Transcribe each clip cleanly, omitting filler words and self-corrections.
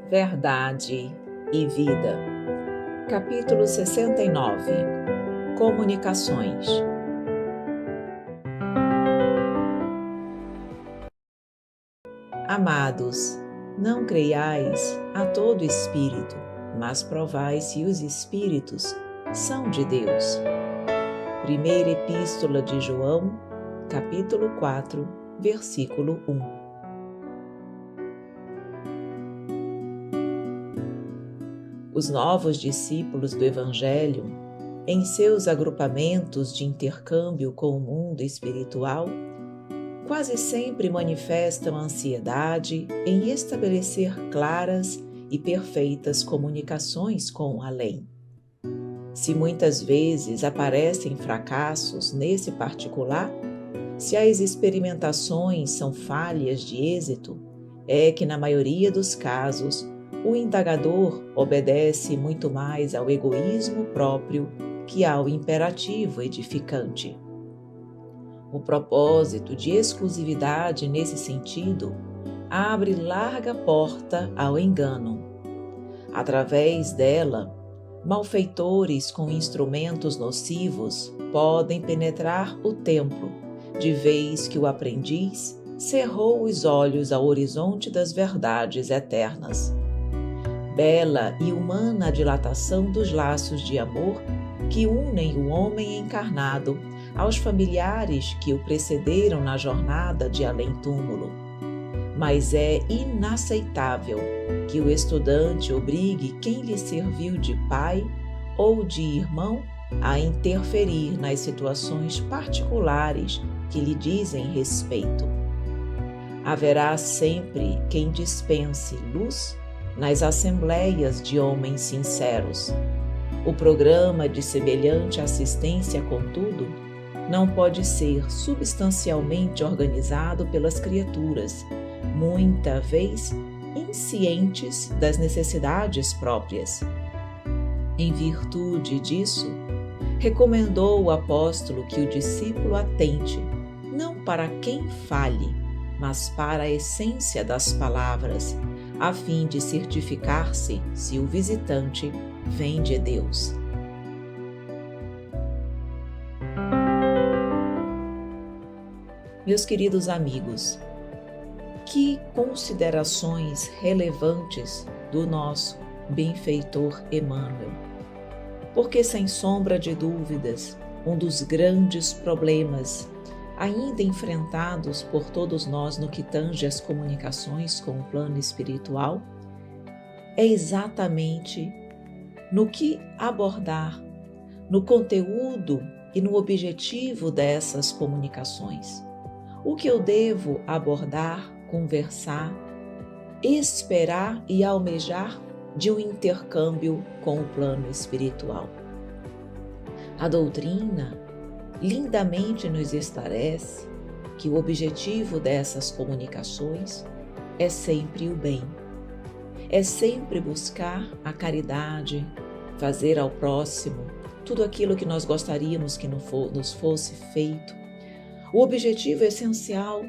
Verdade e Vida. Capítulo 69. Comunicações. Amados, não creiais a todo espírito, mas provai se os espíritos são de Deus. Primeira Epístola de João, capítulo 4, versículo 1. Os novos discípulos do Evangelho, em seus agrupamentos de intercâmbio com o mundo espiritual, quase sempre manifestam ansiedade em estabelecer claras e perfeitas comunicações com o além. Se muitas vezes aparecem fracassos nesse particular, se as experimentações são falhas de êxito, é que na maioria dos casos o indagador obedece muito mais ao egoísmo próprio que ao imperativo edificante. O propósito de exclusividade nesse sentido abre larga porta ao engano. Através dela, malfeitores com instrumentos nocivos podem penetrar o templo, de vez que o aprendiz cerrou os olhos ao horizonte das verdades eternas. Bela e humana dilatação dos laços de amor que unem o homem encarnado aos familiares que o precederam na jornada de além-túmulo. Mas é inaceitável que o estudante obrigue quem lhe serviu de pai ou de irmão a interferir nas situações particulares que lhe dizem respeito. Haverá sempre quem dispense luz nas assembleias de homens sinceros. O programa de semelhante assistência, contudo, não pode ser substancialmente organizado pelas criaturas, muita vez inscientes das necessidades próprias. Em virtude disso, recomendou o apóstolo que o discípulo atente, não para quem fale, mas para a essência das palavras, a fim de certificar-se se o visitante vem de Deus. Meus queridos amigos, que considerações relevantes do nosso benfeitor Emmanuel. Porque, sem sombra de dúvidas, um dos grandes problemas ainda enfrentados por todos nós no que tange às comunicações com o plano espiritual, é exatamente no que abordar, no conteúdo e no objetivo dessas comunicações. O que eu devo abordar, conversar, esperar e almejar de um intercâmbio com o plano espiritual. A doutrina lindamente nos esclarece que o objetivo dessas comunicações é sempre o bem. É sempre buscar a caridade, fazer ao próximo tudo aquilo que nós gostaríamos que nos fosse feito. O objetivo essencial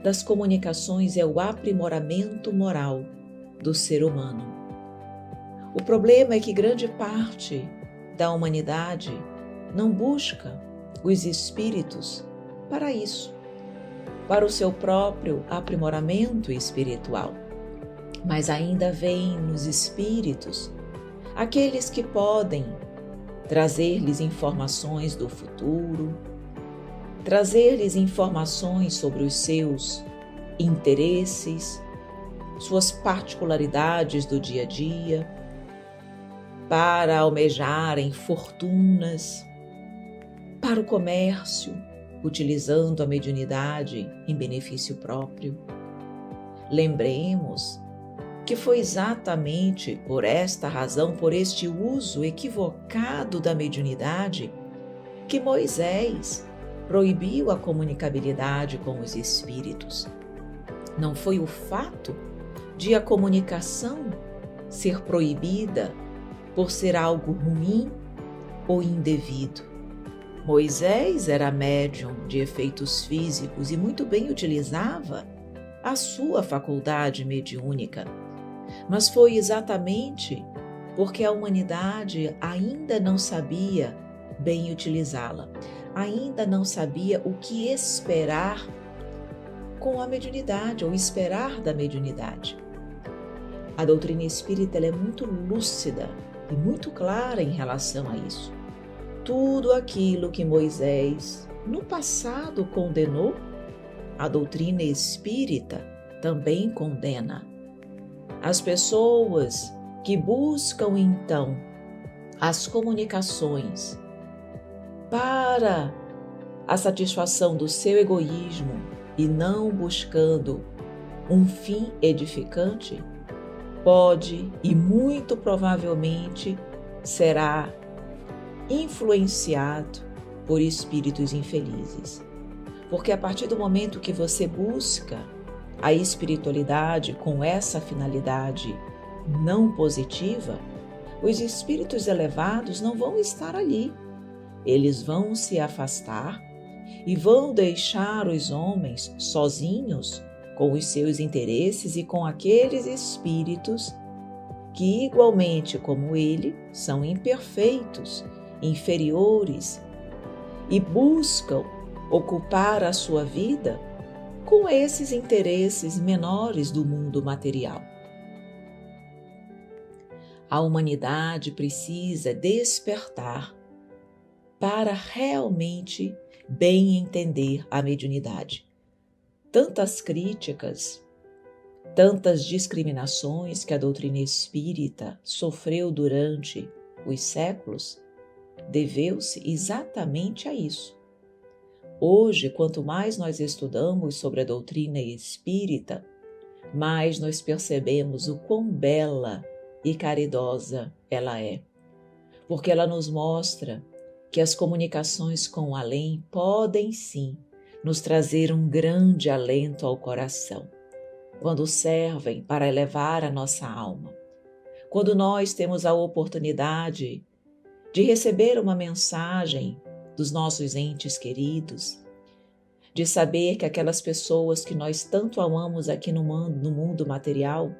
das comunicações é o aprimoramento moral do ser humano. O problema é que grande parte da humanidade não busca os espíritos para isso, para o seu próprio aprimoramento espiritual. Mas ainda vêm nos espíritos aqueles que podem trazer-lhes informações do futuro, trazer-lhes informações sobre os seus interesses, suas particularidades do dia a dia, para almejarem fortunas, para o comércio, utilizando a mediunidade em benefício próprio. Lembremos que foi exatamente por esta razão, por este uso equivocado da mediunidade, que Moisés proibiu a comunicabilidade com os espíritos. Não foi o fato de a comunicação ser proibida por ser algo ruim ou indevido. Moisés era médium de efeitos físicos e muito bem utilizava a sua faculdade mediúnica. mas foi exatamente porque a humanidade ainda não sabia bem utilizá-la, ainda não sabia o que esperar com a mediunidade ou esperar da mediunidade. A doutrina espírita ela é muito lúcida e muito clara em relação a isso. Tudo aquilo que Moisés no passado condenou, a doutrina espírita também condena. As pessoas que buscam então as comunicações para a satisfação do seu egoísmo e não buscando um fim edificante, pode e muito provavelmente será influenciado por espíritos infelizes. Porque a partir do momento que você busca a espiritualidade com essa finalidade não positiva, os espíritos elevados não vão estar ali. Eles vão se afastar e vão deixar os homens sozinhos com os seus interesses e com aqueles espíritos que, igualmente como ele, são imperfeitos, inferiores e buscam ocupar a sua vida com esses interesses menores do mundo material. A humanidade precisa despertar para realmente bem entender a mediunidade. Tantas críticas, tantas discriminações que a doutrina espírita sofreu durante os séculos, deveu-se exatamente a isso. Hoje, quanto mais nós estudamos sobre a doutrina espírita, mais nós percebemos o quão bela e caridosa ela é, porque ela nos mostra que as comunicações com o além podem sim nos trazer um grande alento ao coração, quando servem para elevar a nossa alma. Quando nós temos a oportunidade de receber uma mensagem dos nossos entes queridos, de saber que aquelas pessoas que nós tanto amamos aqui no mundo material,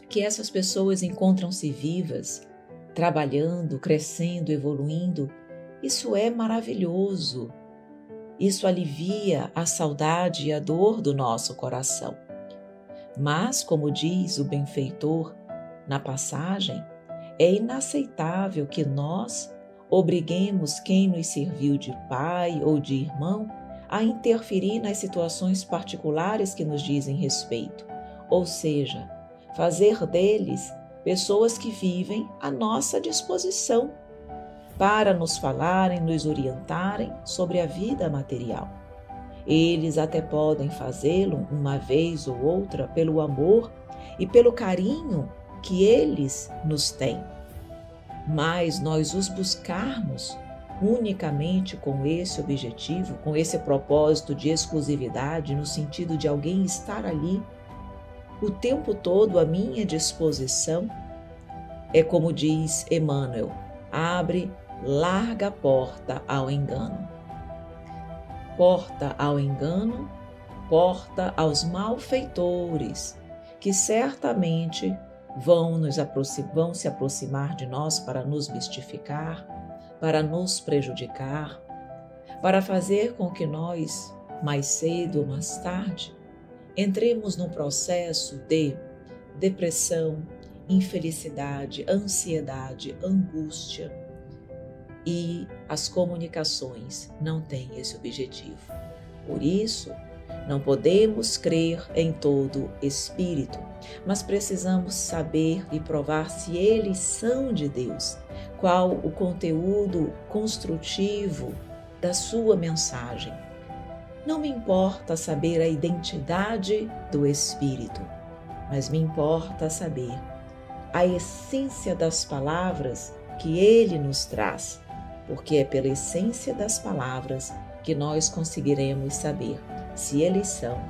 que essas pessoas encontram-se vivas, trabalhando, crescendo, evoluindo, isso é maravilhoso. Isso alivia a saudade e a dor do nosso coração. Mas, como diz o benfeitor na passagem, é inaceitável que nós obriguemos quem nos serviu de pai ou de irmão a interferir nas situações particulares que nos dizem respeito, ou seja, fazer deles pessoas que vivem à nossa disposição para nos falarem, nos orientarem sobre a vida material. Eles até podem fazê-lo uma vez ou outra pelo amor e pelo carinho que eles nos têm. Mas nós os buscarmos unicamente com esse objetivo, com esse propósito de exclusividade, no sentido de alguém estar ali o tempo todo à minha disposição, é como diz Emmanuel, abre larga porta ao engano. Porta ao engano, porta aos malfeitores, que certamente vão se aproximar de nós para nos mistificar, para nos prejudicar, para fazer com que nós, mais cedo ou mais tarde, entremos num processo de depressão, infelicidade, ansiedade, angústia. E as comunicações não têm esse objetivo. Por isso, não podemos crer em todo espírito, mas precisamos saber e provar se eles são de Deus, qual o conteúdo construtivo da sua mensagem. Não me importa saber a identidade do espírito, mas me importa saber a essência das palavras que ele nos traz, porque é pela essência das palavras que nós conseguiremos saber se eles são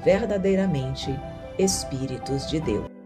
verdadeiramente Espíritos de Deus.